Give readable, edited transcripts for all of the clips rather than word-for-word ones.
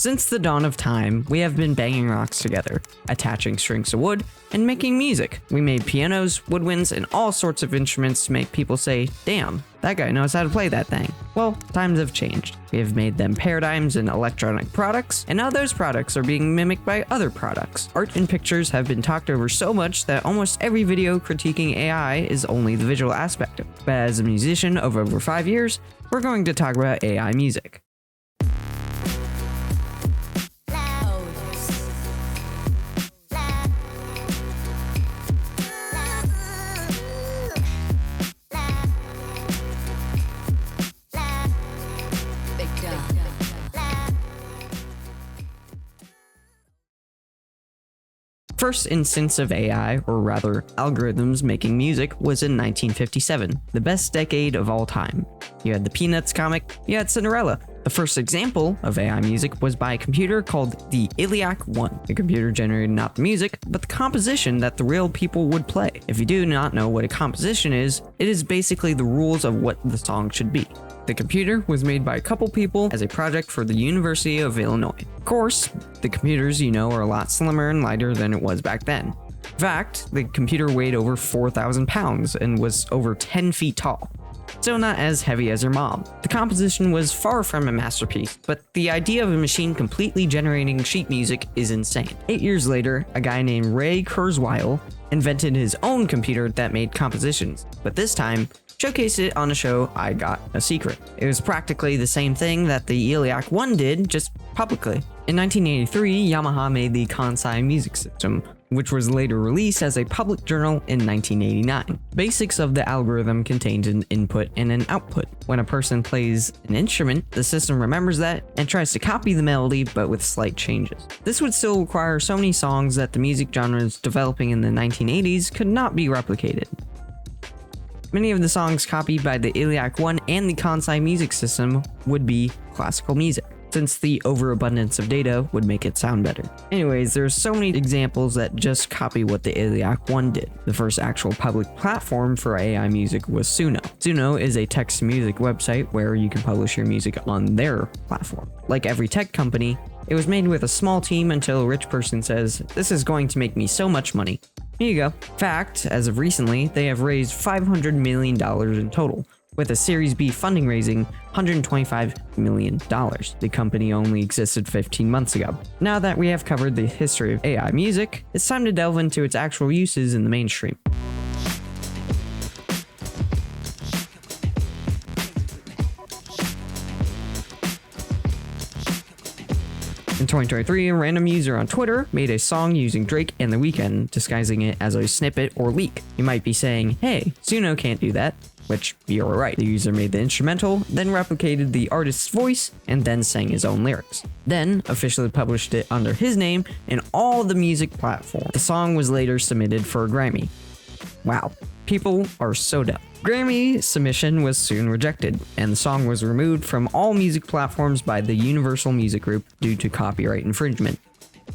Since the dawn of time, we have been banging rocks together, attaching strings to wood, and making music. We made pianos, woodwinds, and all sorts of instruments to make people say, damn, that guy knows how to play that thing. Well, times have changed. We have made them paradigms in electronic products, and now those products are being mimicked by other products. Art and pictures have been talked over so much that almost every video critiquing AI is only the visual aspect of it. But as a musician of over 5 years, we're going to talk about AI music. First instance of AI, or rather algorithms making music, was in 1957, the best decade of all time. You had the Peanuts comic, you had Cinderella. The first example of AI music was by a computer called the ccluCid. The computer generated not the music, but the composition that the real people would play. If you do not know what a composition is, it is basically the rules of what the song should be. The computer was made by a couple people as a project for the University of Illinois. Of course, the computers you know are a lot slimmer and lighter than it was back then. In fact, the computer weighed over 4,000 pounds and was over 10 feet tall. Still not as heavy as her mom. The composition was far from a masterpiece, but the idea of a machine completely generating sheet music is insane. 8 years later, a guy named Ray Kurzweil invented his own computer that made compositions, but this time, showcased it on a show, I Got a Secret. It was practically the same thing that the ccluCid did, just publicly. In 1983, Yamaha made the Kansai music system, which was later released as a public journal in 1989. Basics of the algorithm contained an input and an output. When a person plays an instrument, the system remembers that and tries to copy the melody, but with slight changes. This would still require so many songs that the music genres developing in the 1980s could not be replicated. Many of the songs copied by the ccluCid and the Kansai music system would be classical music, since the overabundance of data would make it sound better. Anyways, there's so many examples that just copy what the ccluCid did. The first actual public platform for AI music was Suno. Suno is a text-to-music website where you can publish your music on their platform. Like every tech company, it was made with a small team until a rich person says, "This is going to make me so much money." Here you go. Fact, as of recently, they have raised $500 million in total, with a Series B funding raising $125 million. The company only existed 15 months ago. Now that we have covered the history of AI music, it's time to delve into its actual uses in the mainstream. In 2023, a random user on Twitter made a song using Drake and The Weeknd, disguising it as a snippet or leak. You might be saying, hey, Suno can't do that, which you're right. The user made the instrumental, then replicated the artist's voice, and then sang his own lyrics. Then officially published it under his name in all the music platforms. The song was later submitted for a Grammy. Wow, people are so dumb. Grammy submission was soon rejected, and the song was removed from all music platforms by the Universal Music Group due to copyright infringement.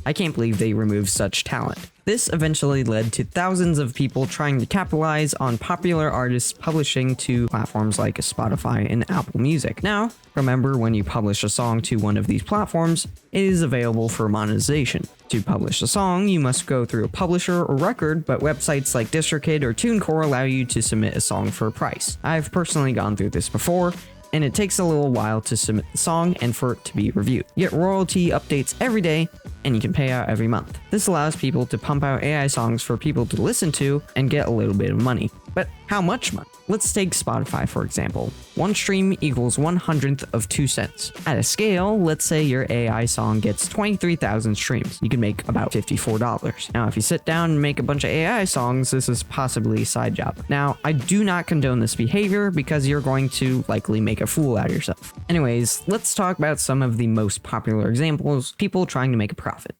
I can't believe they removed such talent. This eventually led to thousands of people trying to capitalize on popular artists publishing to platforms like Spotify and Apple Music. Now, remember, when you publish a song to one of these platforms, it is available for monetization. To publish a song, you must go through a publisher or record, but websites like DistroKid or TuneCore allow you to submit a song for a price. I've personally gone through this before, and it takes a little while to submit the song and for it to be reviewed. You get royalty updates every day, and you can pay out every month. This allows people to pump out AI songs for people to listen to and get a little bit of money. But how much money? Let's take Spotify for example. One stream equals 1/100th of 2 cents. At a scale, let's say your AI song gets 23,000 streams. You can make about $54. Now, if you sit down and make a bunch of AI songs, this is possibly a side job. Now, I do not condone this behavior because you're going to likely make a fool out of yourself. Anyways, let's talk about some of the most popular examples, people trying to make a profit.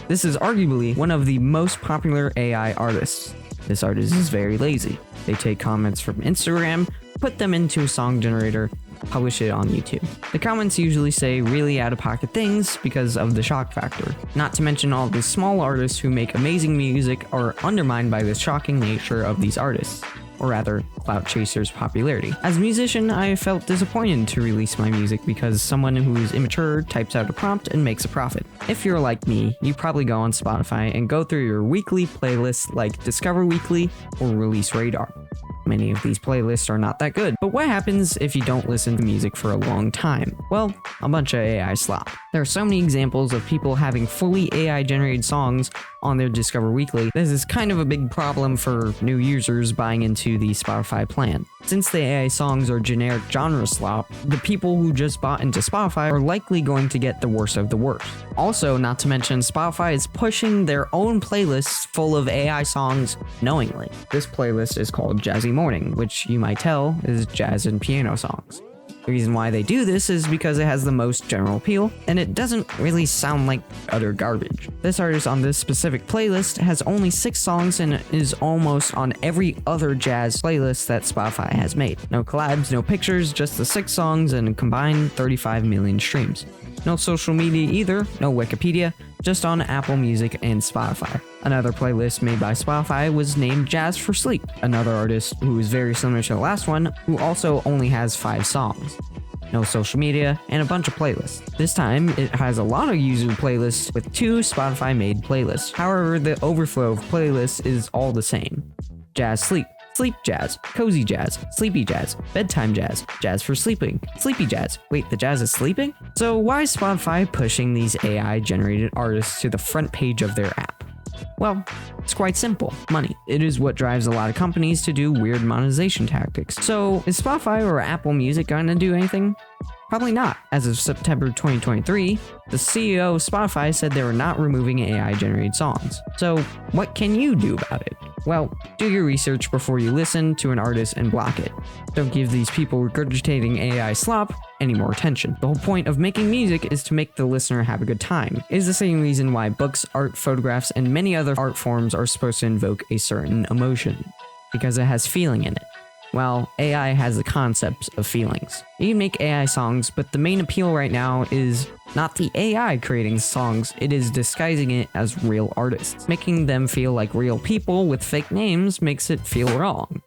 This is arguably one of the most popular AI artists. This artist is very lazy. They take comments from Instagram, put them into a song generator, publish it on YouTube. The comments usually say really out-of-pocket things because of the shock factor. Not to mention all the small artists who make amazing music are undermined by the shocking nature of these artists, or rather, clout chasers' popularity. As a musician, I felt disappointed to release my music because someone who's immature types out a prompt and makes a profit. If you're like me, you probably go on Spotify and go through your weekly playlists like Discover Weekly or Release Radar. Many of these playlists are not that good, but what happens if you don't listen to music for a long time? Well, a bunch of AI slop. There are so many examples of people having fully AI-generated songs on their Discover Weekly. This is kind of a big problem for new users buying into the Spotify plan. Since the AI songs are generic genre slop, the people who just bought into Spotify are likely going to get the worst of the worst. Also, not to mention, Spotify is pushing their own playlists full of AI songs knowingly. This playlist is called Jazzy Morning, which you might tell is jazz and piano songs. The reason why they do this is because it has the most general appeal, and it doesn't really sound like utter garbage. This artist on this specific playlist has only 6 songs and is almost on every other jazz playlist that Spotify has made. No collabs, no pictures, just the 6 songs and a combined 35 million streams. No social media either, no Wikipedia, just on Apple Music and Spotify. Another playlist made by Spotify was named Jazz for Sleep, another artist who is very similar to the last one, who also only has 5 songs. No social media, and a bunch of playlists. This time, it has a lot of user playlists with 2 Spotify-made playlists. However, the overflow of playlists is all the same. Jazz Sleep, Sleep Jazz, Cozy Jazz, Sleepy Jazz, Bedtime Jazz, Jazz for Sleeping, Sleepy Jazz. Wait, the jazz is sleeping? So why is Spotify pushing these AI-generated artists to the front page of their app? Well, it's quite simple. Money. It is what drives a lot of companies to do weird monetization tactics. So is Spotify or Apple Music gonna do anything? Probably not. As of September 2023, the CEO of Spotify said they were not removing AI-generated songs. So what can you do about it? Well, do your research before you listen to an artist and block it. Don't give these people regurgitating AI slop any more attention. The whole point of making music is to make the listener have a good time. It is the same reason why books, art, photographs, and many other art forms are supposed to invoke a certain emotion, because it has feeling in it. Well, AI has the concepts of feelings. You can make AI songs, but the main appeal right now is not the AI creating songs, it is disguising it as real artists. Making them feel like real people with fake names makes it feel wrong.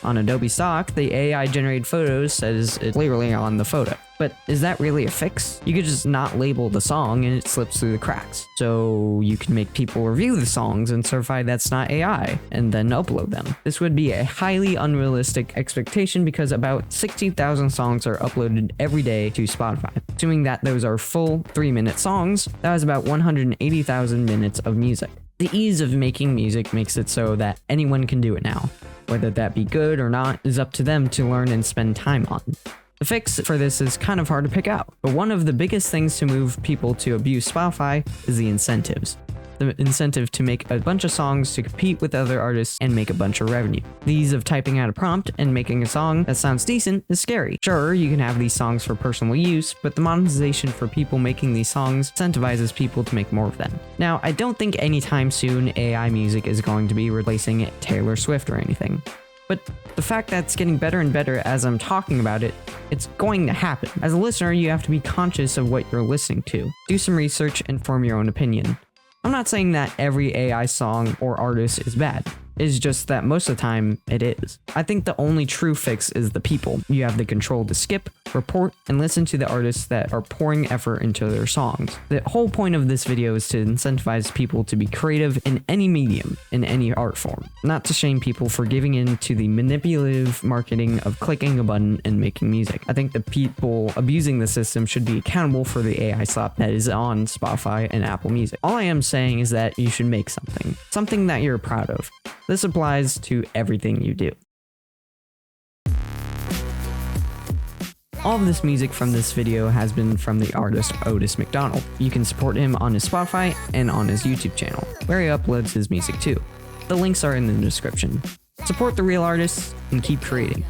On Adobe Stock, the AI-generated photos says it's clearly on the photo. But is that really a fix? You could just not label the song and it slips through the cracks. So you can make people review the songs and certify that's not AI, and then upload them. This would be a highly unrealistic expectation because about 60,000 songs are uploaded every day to Spotify. Assuming that those are full 3-minute songs, that is about 180,000 minutes of music. The ease of making music makes it so that anyone can do it now. Whether that be good or not is up to them to learn and spend time on. The fix for this is kind of hard to pick out, but one of the biggest things to move people to abuse Spotify is the incentives. The incentive to make a bunch of songs to compete with other artists and make a bunch of revenue. The ease of typing out a prompt and making a song that sounds decent is scary. Sure, you can have these songs for personal use, but the monetization for people making these songs incentivizes people to make more of them. Now, I don't think anytime soon AI music is going to be replacing Taylor Swift or anything. But the fact that it's getting better and better as I'm talking about it, it's going to happen. As a listener, you have to be conscious of what you're listening to. Do some research and form your own opinion. I'm not saying that every AI song or artist is bad. It's just that most of the time, it is. I think the only true fix is the people. You have the control to skip, report, and listen to the artists that are pouring effort into their songs. The whole point of this video is to incentivize people to be creative in any medium, in any art form. Not to shame people for giving in to the manipulative marketing of clicking a button and making music. I think the people abusing the system should be accountable for the AI slop that is on Spotify and Apple Music. All I am saying is that you should make something that you're proud of. This applies to everything you do. All of this music from this video has been from the artist Otis McDonald. You can support him on his Spotify and on his YouTube channel, where he uploads his music too. The links are in the description. Support the real artists and keep creating.